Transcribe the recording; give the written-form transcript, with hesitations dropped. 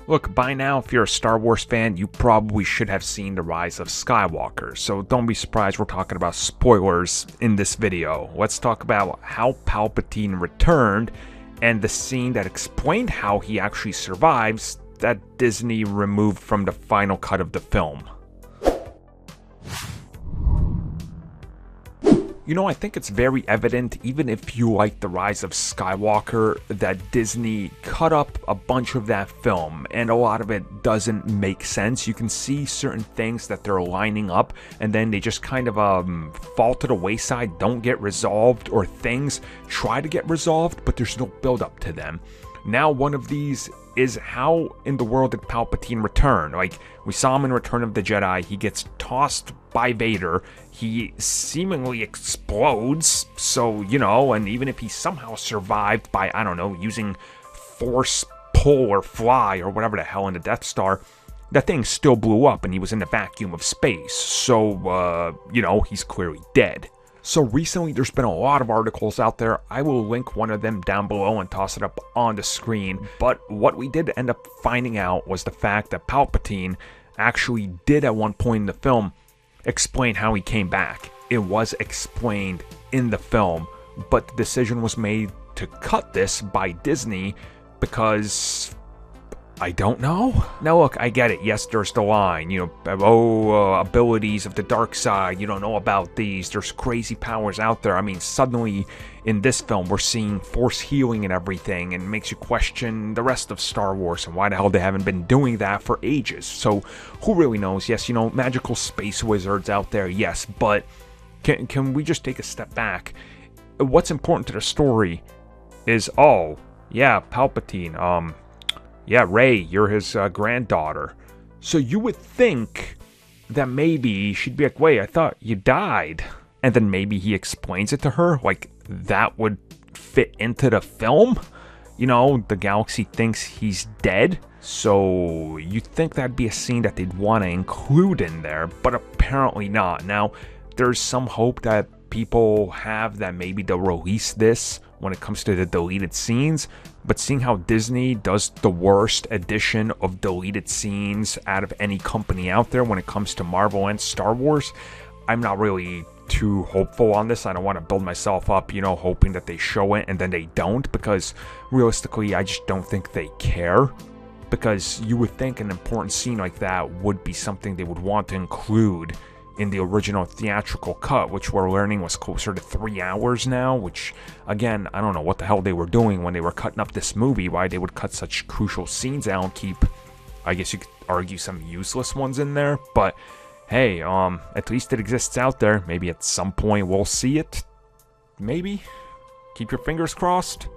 Look, by now, if you're a Star Wars fan, you probably should have seen The Rise of Skywalker, so don't be surprised we're talking about spoilers in this video. Let's talk about how Palpatine returned, and the scene that explained how he actually survives that Disney removed from the final cut of the film. You know, I think it's very evident, even if you like The Rise of Skywalker, that Disney cut up a bunch of that film, and a lot of it doesn't make sense. You can see certain things that they're lining up, and then they just kind of fall to the wayside, don't get resolved, or things try to get resolved, but there's no build-up to them. Now, one of these is how in the world did Palpatine return? Like, we saw him in Return of the Jedi, he gets tossed by Vader, he seemingly explodes, so, you know, and even if he somehow survived by, I don't know, using force pull or fly or whatever the hell in the Death Star, that thing still blew up and he was in the vacuum of space, so, you know, he's clearly dead. So recently there's been a lot of articles out there. I will link one of them down below and toss it up on the screen. But what we did end up finding out was the fact that Palpatine actually did at one point in the film explain how he came back. It was explained in the film, but the decision was made to cut this by Disney because I don't know. Now look, I get it. Yes, there's the line, you know, abilities of the dark side, you don't know about these. There's crazy powers out there. I mean, suddenly in this film, we're seeing force healing and everything, and it makes you question the rest of Star Wars and why the hell they haven't been doing that for ages. So who really knows? Yes, you know, magical space wizards out there, yes, but can we just take a step back? What's important to the story is, oh, yeah, Palpatine, yeah, Rey, you're his granddaughter. So you would think that maybe she'd be like, wait, I thought you died. And then maybe he explains it to her, like that would fit into the film. You know, the galaxy thinks he's dead. So you'd think that'd be a scene that they'd want to include in there, but apparently not. Now, there's some hope that people have that maybe they'll release this when it comes to the deleted scenes, but seeing how Disney does the worst edition of deleted scenes out of any company out there when it comes to Marvel and Star Wars, I'm not really too hopeful on this. I don't want to build myself up, you know, hoping that they show it and then they don't, because realistically, I just don't think they care. Because you would think an important scene like that would be something they would want to include in the original theatrical cut, which we're learning was closer to 3 hours now, which, again, I don't know what the hell they were doing when they were cutting up this movie, why they would cut such crucial scenes out and keep, I guess you could argue, some useless ones in there, but hey, at least it exists out there. Maybe at some point we'll see it. Maybe. Keep your fingers crossed.